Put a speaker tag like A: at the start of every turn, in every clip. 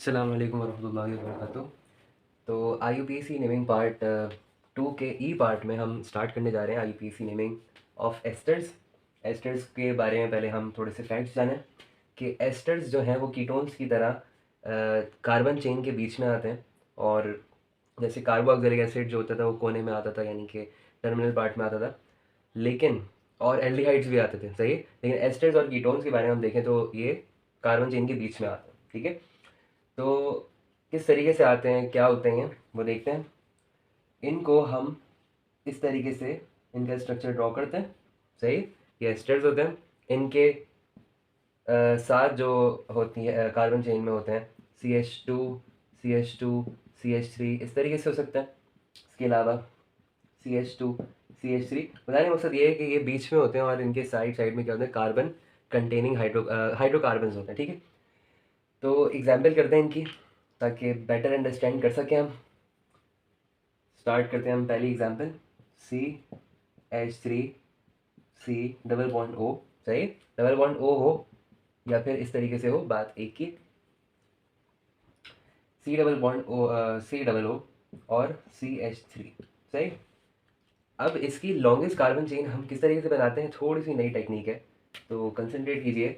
A: अस्सलाम वालेकुम वरहमतुल्लाहि वबरकातुह। तो आईयूपीएसी नेमिंग पार्ट 2 के ई पार्ट में हम स्टार्ट करने जा रहे हैं IUPAC naming of esters. Asters के बारे में पहले हम थोड़े से फैक्ट्स जानें कि एस्टर्स जो हैं वो कीटोन्स की तरह कार्बन चेन के बीच में आते हैं। और जैसे कार्बोक्सिलिक एसिड जो होता था वो कोने में आता था, यानी कि टर्मिनल पार्ट में आता था। लेकिन और एल्डिहाइड्स भी आते थे, सही। लेकिन एस्टर्स और कीटोन्स के बारे में हम देखें तो ये कार्बन चेन के बीच में आते हैं, ठीक है। तो किस तरीके से आते हैं, क्या होते हैं, वो देखते हैं। इनको हम इस तरीके से इनका स्ट्रक्चर ड्रॉ करते हैं, सही। ये एस्टर्स होते हैं। इनके साथ जो होती है कार्बन चेन में होते हैं CH2 CH2 CH3, इस तरीके से हो सकता है। इसके अलावा CH2 CH3, बताने का मकसद ये है कि ये बीच में होते हैं और इनके साइड साइड में क्या होते हैं, कार्बन कंटेनिंग हाइड्रोकार्बन होते हैं, ठीक है। तो एग्जाम्पल करते हैं इनकी, ताकि बेटर अंडरस्टैंड कर सकें हम। स्टार्ट करते हैं हम पहली example. CH3 C double bond O, सही। डबल बॉन्ड O हो या फिर इस तरीके से हो, बात एक ही। C double bond O, C double O और CH3, सही। अब इसकी लॉन्गेस्ट कार्बन चेन हम किस तरीके से बनाते हैं, थोड़ी सी नई टेक्निक है, तो कंसंट्रेट कीजिए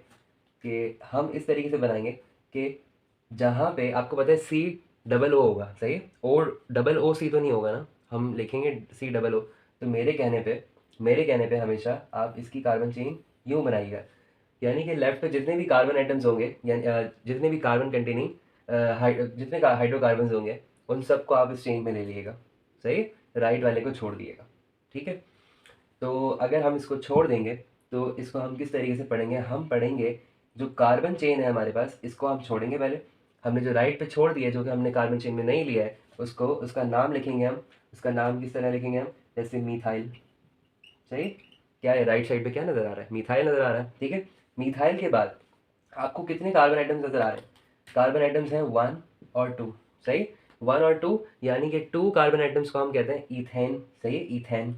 A: कि हम इस तरीके से बनाएंगे कि जहाँ पे आपको पता है C डबल O होगा, सही। और डबल O C तो नहीं होगा ना, हम लिखेंगे C डबल O। तो मेरे कहने पे हमेशा आप इसकी कार्बन चेन यूँ बनाइएगा, यानी कि लेफ्ट पे जितने भी कार्बन आइटम्स होंगे, यानी जितने भी कार्बन कंटेनिंग जितने हाइड्रोकार्बन होंगे, उन सबको आप इस चेन में ले लीजिएगा, सही। राइट वाले को छोड़ दिएगा, ठीक है। तो अगर हम इसको छोड़ देंगे तो इसको हम किस तरीके से पढ़ेंगे, हम पढ़ेंगे जो कार्बन चेन है हमारे पास, इसको हम छोड़ेंगे पहले। हमने जो राइट पे छोड़ दिया, जो कि हमने कार्बन चेन में नहीं लिया है, उसको उसका नाम लिखेंगे हम। उसका नाम किस तरह लिखेंगे हम, जैसे मीथाइल, सही। क्या है, राइट साइड पे क्या नज़र आ रहा है, मीथाइल नज़र आ रहा है, ठीक है। मीथाइल के बाद आपको कितने कार्बन आइटम्स नज़र आ रहे हैं, कार्बन आइटम्स हैं 1 और 2, सही। 1 और 2 यानी कि 2 कार्बन आइटम्स को हम कहते हैं ईथेन, सही है। ईथेन,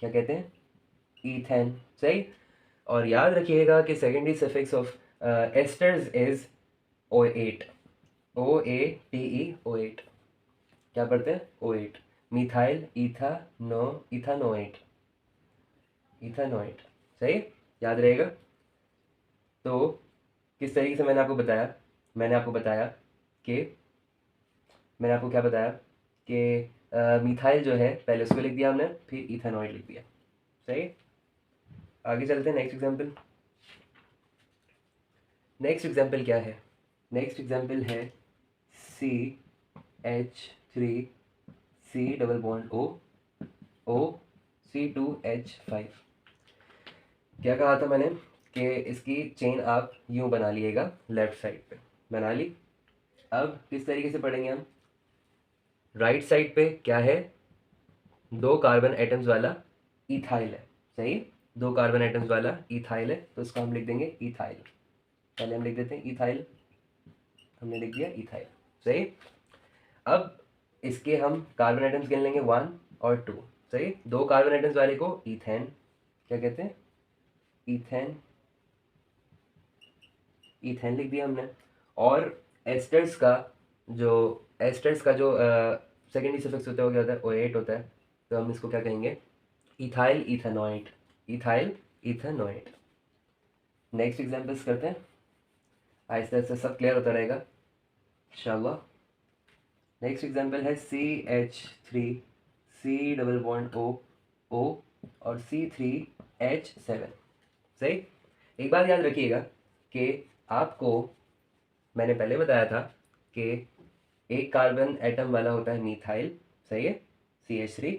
A: क्या कहते हैं, ईथेन, सही। और याद रखिएगा कि secondary suffix of esters is O8, OATE, O8। क्या पढ़ते हैं, O8। मिथाइल इथानोएट, इथानोएट, सही, याद रहेगा। तो किस तरीके से मैंने आपको बताया कि मैंने आपको क्या बताया कि मिथाइल जो है पहले उसको लिख दिया हमने, फिर इथानोएट लिख दिया, सही। आगे चलते हैं नेक्स्ट एग्जांपल। नेक्स्ट एग्जांपल क्या है, नेक्स्ट एग्जांपल है CH3C double bond O C2H5। क्या कहा था मैंने कि इसकी चेन आप यूं बना लिएगा, लेफ्ट साइड पे बना ली। अब किस तरीके से पढ़ेंगे हम, राइट साइड पे क्या है, 2 कार्बन एटम्स वाला इथाइल है, सही। 2 कार्बन एटम्स वाला इथाइल है, तो इसको हम लिख देंगे इथाइल। पहले हम लिख देते हैं इथाइल, हमने लिख दिया इथाइल, सही। अब इसके हम कार्बन आइटम्स गिन लेंगे 1 और 2, सही। 2 कार्बन आइटम्स वाले को इथेन, क्या कहते हैं, इथेन, इथेन लिख दिया हमने। और एस्टर्स का जो सेकेंडरी सफिक्स होता है वो क्या होता है, O8 होता है। तो हम इसको क्या कहेंगे, ethyl ethanoid, ethyl ethanoid. Next examples करते हैं, आहिस्ता आहिस्ता सब क्लियर होता रहेगा इंशाल्लाह। नेक्स्ट एग्जांपल है CH3C डबल बॉन्ड O और C3H7, सही। एक बात याद रखिएगा कि आपको मैंने पहले बताया था कि एक कार्बन एटम वाला होता है मीथाइल, सही है, CH3।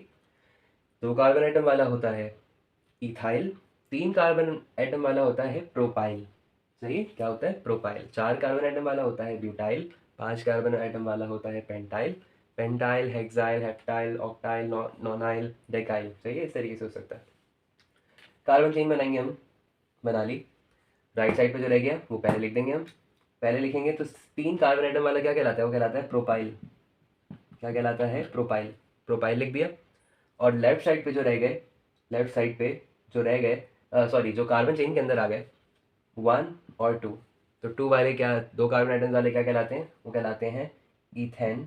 A: 2 कार्बन एटम वाला होता है इथाइल। 3 कार्बन एटम वाला होता है प्रोपाइल, सही। क्या होता है, प्रोपाइल। 4 कार्बन एटम वाला होता है ब्यूटाइल। 5 कार्बन एटम वाला होता है pentyl. Pentyl, hexyl, heptyl, octyl, nonyl, डेकाइल, सही है। इस तरीके से हो सकता है। कार्बन चेन बनाएंगे हम, बना ली। राइट साइड पे जो रह गया वो पहले लिख देंगे हम। पहले लिखेंगे तो 3 कार्बन एटम वाला क्या कहलाता है, वो कहलाता है प्रोपाइल। क्या कहलाता है, प्रोपाइल। प्रोपाइल लिख दिया। और लेफ्ट साइड पे जो रह गए, लेफ्ट साइड पे जो रह गए, सॉरी, जो कार्बन चेन के अंदर आ गए 1 और 2, तो 2 वाले क्या, 2 कार्बन आइटम्स वाले क्या कहलाते हैं? वो कहलाते हैं ईथेन।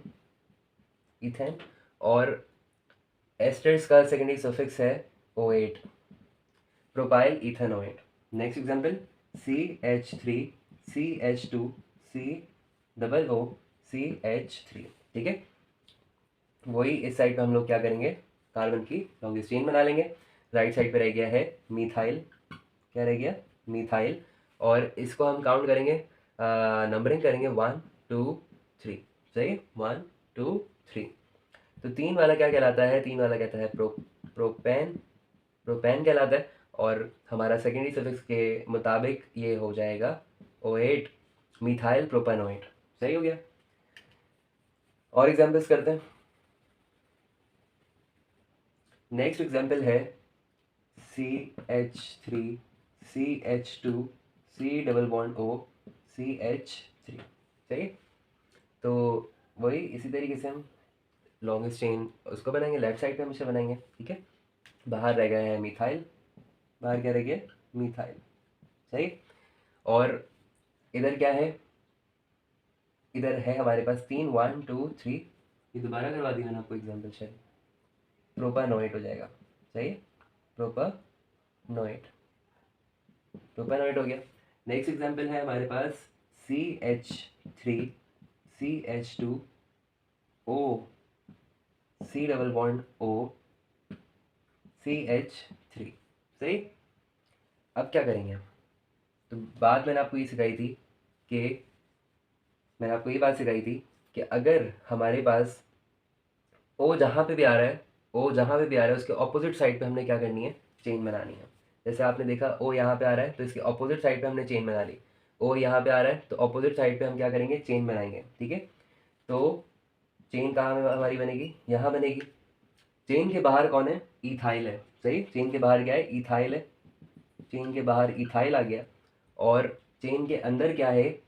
A: ईथेन। और एस्टर्स का सेकेंडरी सफिक्स है OH, propyl ethanoate. Next example CH3CH2COO ठीक है। वही इस साइड पे हम लोग क्या करेंगे, कार्बन की लॉन्गेस्ट चेन बना लेंगे। राइट साइड पे रह गया है मिथाइल। क्या रह गया? मिथाइल। और इसको हम काउंट करेंगे, नंबरिंग करेंगे 1 2 3। सही, 1 2 3। तो 3 वाला क्या कहलाता है? 3 वाला कहता है प्रोपेन। प्रोपेन कहलाता है। और हमारा सेकेंडरी सफिक्स के मुताबिक ये हो जाएगा OH, मिथाइल प्रोपेनोएट। सही हो गया। और एग्जाम्पल्स करते हैं। नेक्स्ट एग्जाम्पल है CH3CH2C⋯O सही। तो वही इसी तरीके से हम लॉन्गेस्ट चेन उसको बनाएंगे, लेफ्ट साइड पे हमेशा बनाएंगे। ठीक है। बाहर रह गया है मिथाइल। बाहर क्या रह गया? मिथाइल। सही। और इधर क्या है? इधर है हमारे पास 3 1 2 3। ये दोबारा करवा दी मैंने आपको एग्जाम्पल, शायद प्रोपानोएट हो जाएगा। सही, प्रोपानोएट। प्रोपानोएट हो गया। नेक्स्ट एग्जाम्पल है हमारे पास CH3CH2O C⋯O सही। अब क्या करेंगे हम? तो बात मैंने आपको ये सिखाई थी कि मैंने आपको ये बात सिखाई थी कि अगर हमारे पास ओ जहाँ पे भी आ रहा है, ओ जहाँ पे भी आ रहा है उसके ऑपोजिट साइड पे हमने क्या करनी है? चेन बनानी है। जैसे आपने देखा ओ यहाँ पे आ रहा है तो इसके ऑपोजिट साइड पे हमने चेन बना ली। ओ यहाँ पे आ रहा है तो ऑपोजिट साइड पे हम क्या करेंगे? चेन बनाएंगे। ठीक है। तो चेन कहाँ में हमारी बनेगी? यहाँ बनेगी। चेन के बाहर कौन है? इथाइल है। सही, चेन के बाहर क्या है? इथाइल है। चेन के बाहर इथाइल आ गया। और चेन के अंदर क्या है?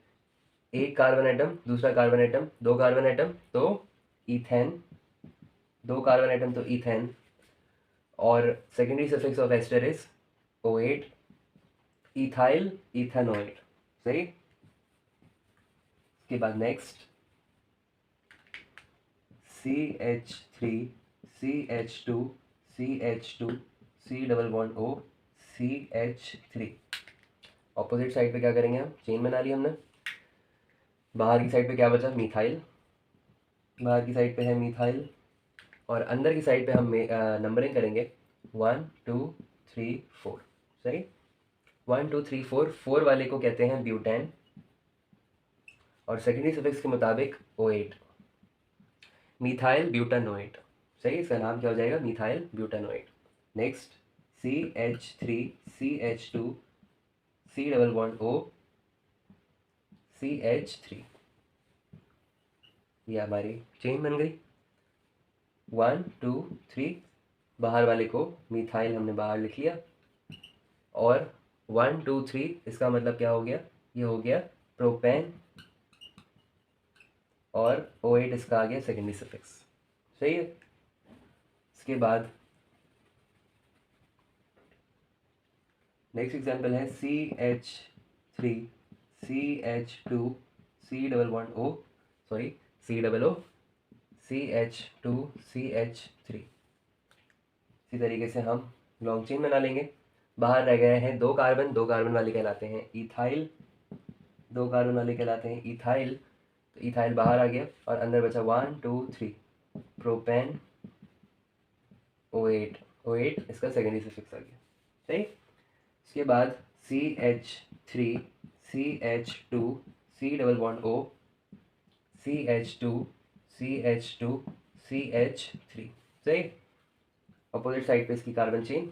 A: एक कार्बन एटम, दूसरा कार्बन एटम, 2 कार्बन एटम तो इथेन। 2 कार्बन एटम तो इथेन। और secondary suffix of ester is OH, ethyl ethanoate. सही। इसके बाद next CH3CH2CH2C⋯O CH3। Opposite side पे क्या करेंगे हम? चेन बना ली हमने। बाहर की साइड पे क्या बचा? मिथाइल। बाहर की साइड पे है मिथाइल। और अंदर की साइड पे हम नंबरिंग करेंगे 1 2 3 4। सही, 1 2 3 4। 4 वाले को कहते हैं ब्यूटेन। और सेकेंडरी सफिक्स के मुताबिक OH, मिथाइल ब्यूटानोएट। सही, इसका नाम क्या हो जाएगा? Methyl butanoate. Next CH3CH2C⋯O CH3। ये हमारी चेन बन गई 1 2 3। बाहर वाले को मिथाइल हमने बाहर लिख लिया। और 1 2 3 इसका मतलब क्या हो गया? ये हो गया प्रोपेन। और OH इसका आ गया सेकेंडरी सफिक्स। सही है। इसके बाद नेक्स्ट एग्जांपल है CH3CH2C⋯O सॉरी C⋯O CH2CH3। इसी तरीके से हम लॉन्ग चेन बना लेंगे। बाहर रह गए हैं 2 कार्बन। 2 कार्बन वाले कहलाते हैं इथाइल। 2 कार्बन वाले कहलाते हैं इथाइल। तो इथाइल बाहर आ गया और अंदर बचा 1 2 3 प्रोपेन OH। OH इसका सेकेंडरी सफिक्स आ गया। सही। इसके बाद CH3CH2C⋯O CH2CH2CH3। सही। अपोजिट साइड पे इसकी कार्बन चेन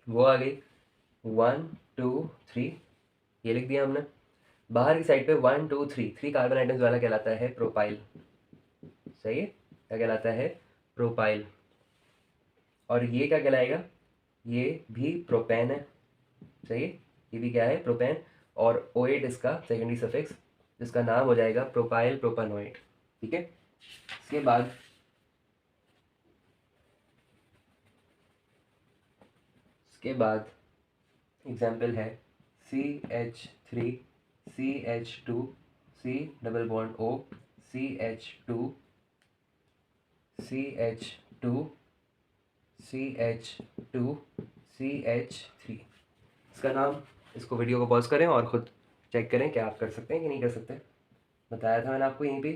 A: वो आ गई 1 2 3। ये लिख दिया हमने। बाहर की साइड पे 1 2 3 3 कार्बन आइटम्स वाला कहलाता है प्रोपाइल। सही है। क्या कहलाता है? प्रोपाइल। और ये क्या कहलाएगा? ये भी प्रोपेन है। सही है। ये भी क्या है? प्रोपेन। और OH इसका सेकेंडरी सफिक्स, जिसका नाम हो जाएगा प्रोपाइल प्रोपानोएट। ठीक है। इसके बाद एग्जाम्पल है CH3 CH2 C double bond O CH2 CH2 CH2 CH3। इसका नाम, इसको वीडियो को पॉज करें और ख़ुद चेक करें कि आप कर सकते हैं कि नहीं कर सकते। बताया था मैंने आपको यहीं पे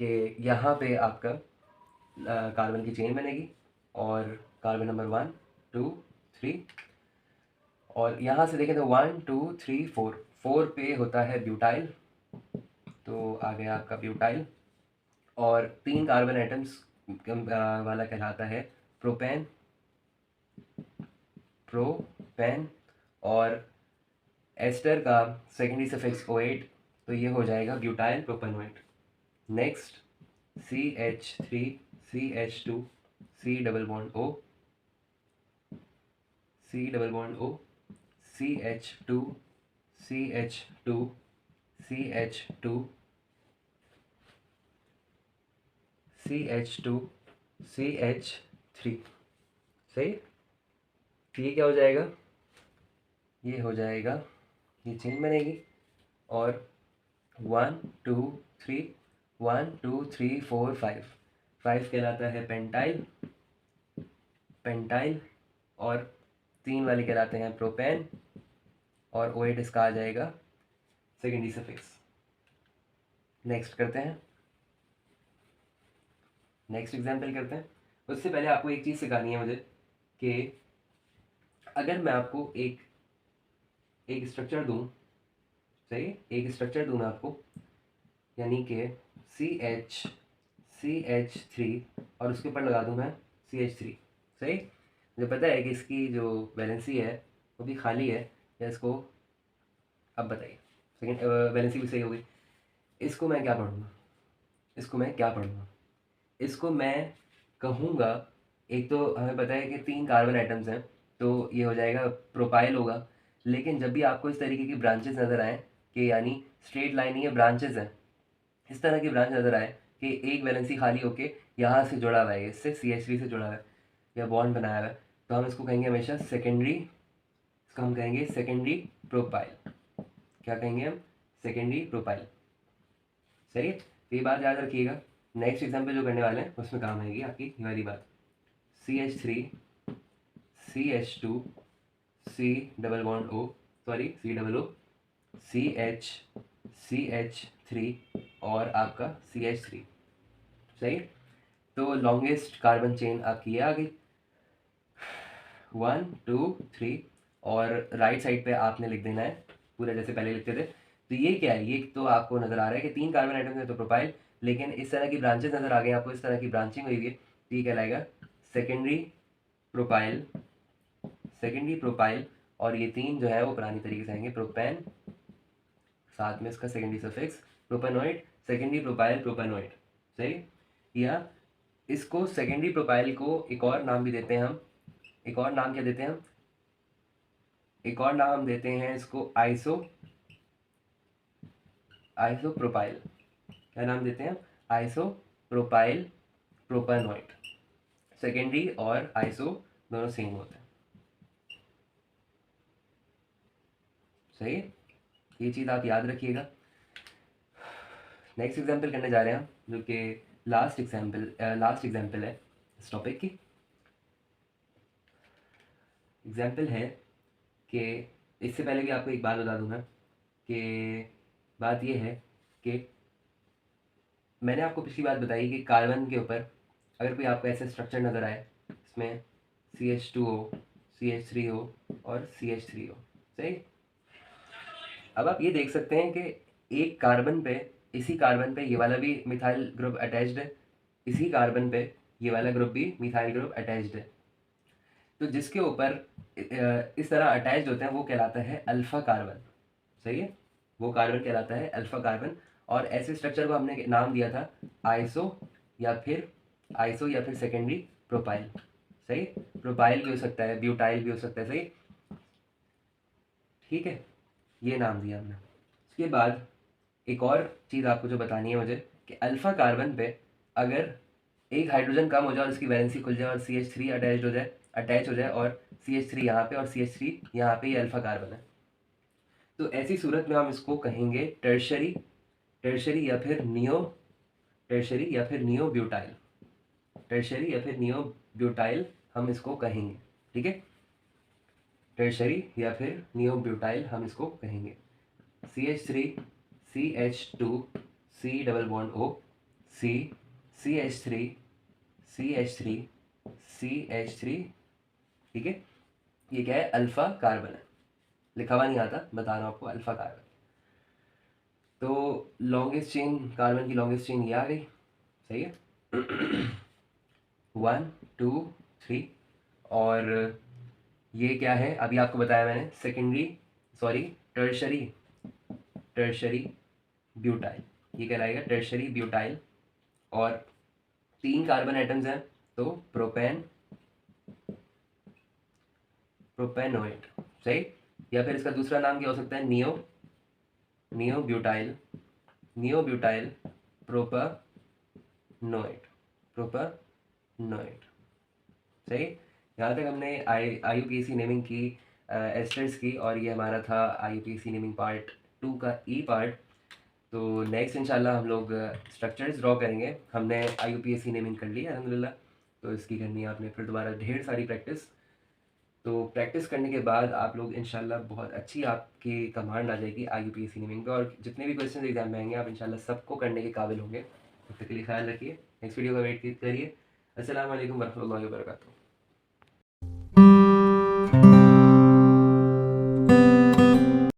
A: कि यहाँ पे आपका कार्बन की चेन बनेगी और कार्बन नंबर 1 2 3, और यहाँ से देखें तो 1 2 3 4, 4 पे होता है ब्यूटाइल, तो आ गया आपका ब्यूटाइल। और 3 कार्बन एटम्स वाला कहलाता है प्रोपेन, प्रोपेन। और एस्टर का सेकेंडरी सफिक्स OH, तो ये हो जाएगा butyl propanoate. Next CH3 CH2 C double bond O C double bond O CH2 CH2 CH2 CH2 CH3। सही। तो ये क्या हो जाएगा, ये हो जाएगा, ये चेन बनेगी और 1 2 3 1 2 3 4 5, 5 कहलाता है पेंटाइल, पेंटाइल। और 3 वाले कहलाते हैं प्रोपेन, और OH इसका आ जाएगा सेकेंडरी सफिक्स। नेक्स्ट करते हैं, नेक्स्ट एग्जाम्पल करते हैं। उससे पहले आपको एक चीज़ सिखानी है मुझे कि अगर मैं आपको एक स्ट्रक्चर दूं, सही, एक स्ट्रक्चर दूं मैं आपको, यानी कि CH3 और उसके ऊपर लगा दूं मैं CH3, सही। मुझे पता है कि इसकी जो वैलेंसी है वो भी खाली है, या इसको, अब बताइए, सेकेंड वैलेंसी भी सही होगी। इसको मैं क्या पढ़ूँगा, इसको मैं क्या पढ़ूँगा, इसको मैं कहूँगा, एक तो हमें पता है कि 3 कार्बन एटम्स हैं, तो ये हो जाएगा प्रोपाइल होगा। लेकिन जब भी आपको इस तरीके की ब्रांचेस नज़र आए कि यानी स्ट्रेट लाइन ही है, ब्रांचेस हैं, इस तरह की ब्रांच नज़र आए कि एक वैलेंसी खाली होके यहाँ से जुड़ा हुआ है, इससे CH3 से जुड़ा हुआ है या बॉन्ड बनाया हुआ है, तो हम इसको कहेंगे हमेशा सेकेंडरी, इसको हम कहेंगे सेकेंडरी प्रोपाइल। क्या कहेंगे हम, सेकेंडरी प्रोपाइल, सही। तो ये बात याद रखिएगा, नेक्स्ट एग्जाम्पल जो करने वाले हैं उसमें काम आएगी आपकी ये वाली बात। CH3 CH2 C double bond O, sorry C double O CH3 और आपका CH3, सही। तो लॉन्गेस्ट कार्बन चेन आपकी ये आ गई 1 2 3, और राइट साइड पे आपने लिख देना है पूरा जैसे पहले लिखते थे। तो ये क्या है, ये तो आपको नज़र आ रहा है कि 3 कार्बन एटम्स है तो प्रोपाइल, लेकिन इस तरह की ब्रांचेस नज़र आ गई आपको, इस तरह की ब्रांचिंग हुई है, तो ये कहलाएगा सेकेंडरी प्रोपाइल, सेकेंडरी प्रोपाइल। और ये 3 जो है वो पुरानी तरीके से आएंगे प्रोपेन, साथ में इसका secondary suffix propanoid, secondary propyl propanoid, सही। या इसको सेकेंडरी प्रोपाइल को एक और नाम भी देते हैं हम, एक और नाम क्या देते हैं हम, एक और नाम हम देते हैं इसको आइसोप्रोपाइल। क्या नाम देते हैं, आइसोप्रोपाइल प्रोपेनोइड। सेकेंडरी और आइसो दोनों सेम होते हैं, सही। ये चीज़ आप याद रखिएगा। नेक्स्ट एग्जाम्पल करने जा रहे हैं हम, जो कि लास्ट एग्जाम्पल है इस टॉपिक की। एग्जाम्पल है कि इससे पहले भी आपको एक बात बता दूंगा कि बात ये है कि मैंने आपको पिछली बात बताई कि कार्बन के ऊपर अगर कोई आपको ऐसे स्ट्रक्चर नज़र आए, इसमें CH2 हो, CH3 हो और CH3 हो, सही। अब आप ये देख सकते हैं कि एक कार्बन पे, इसी कार्बन पे ये वाला भी मिथाइल ग्रुप अटैच्ड है, इसी कार्बन पे ये वाला ग्रुप भी मिथाइल ग्रुप अटैच्ड है। तो जिसके ऊपर इस तरह अटैच्ड होते हैं वो कहलाता है अल्फ़ा कार्बन, सही है, वो कार्बन कहलाता है अल्फ़ा कार्बन। और ऐसे स्ट्रक्चर को हमने नाम दिया था आइसो या फिर सेकेंडरी प्रोपाइल, सही। प्रोपाइल भी हो सकता है, ब्यूटाइल भी हो सकता है, सही, ठीक है, ये नाम दिया हमने। उसके बाद एक और चीज़ आपको जो बतानी है मुझे कि अल्फ़ा कार्बन पे अगर एक हाइड्रोजन कम हो जाए और इसकी वैलेंसी खुल जाए और CH3 अटैच हो जाए और CH3 यहाँ पे और CH3 यहाँ पे, ये अल्फ़ा कार्बन है। तो ऐसी सूरत में हम इसको कहेंगे टर्शरी, टर्शरी या फिर नियो, टर्शरी या फिर नियो ब्यूटाइल, टर्शरी या फिर नियो ब्यूटाइल हम इसको कहेंगे। ठीक है, टर्शरी या फिर नियो ब्यूटाइल हम इसको कहेंगे। CH3 CH2 C double bond O C CH3 CH3 CH3। ठीक है, ये क्या है, अल्फा कार्बन है, लिखा हुआ नहीं आता, बता रहा हूँ आपको, अल्फा कार्बन। तो लॉन्गेस्ट चेन, कार्बन की लॉन्गेस्ट चेन ये आ गई, सही है। 1 2 3। और ये क्या है, अभी आपको बताया मैंने, secondary, sorry tertiary, tertiary butyl, ये कहलाएगा टर्शरी ब्यूटाइल। और 3 कार्बन एटम्स हैं, तो प्रोपेन, प्रोपेनोएट, सही। या फिर इसका दूसरा नाम क्या हो सकता है, neo, neo butyl, neo butyl propanoate, propanoate, सही। यहाँ तक हमने IUPAC नेमिंग की, एस्टर्स की, और ये हमारा था IUPAC नेमिंग पार्ट 2 का ई पार्ट। तो नेक्स्ट इंशाल्लाह हम लोग स्ट्रक्चर्स ड्रॉ करेंगे। हमने IUPAC नेमिंग कर ली है अल्हम्दुलिल्लाह, तो इसकी करनी है आपने फिर दोबारा ढेर सारी प्रैक्टिस। तो प्रैक्टिस करने के बाद आप लोग इंशाल्लाह बहुत अच्छी आपकी कमांड आ जाएगी IUPAC नेमिंग पे, और जितने भी क्वेश्चन एग्जाम में आएंगे आप इंशाल्लाह सबको करने के काबिल होंगे। तब तक के लिए ख्याल रखिए, नेक्स्ट वीडियो का वेट करिए। अस्सलाम वालेकुम वरहमतुल्लाहि वबरकातुहू।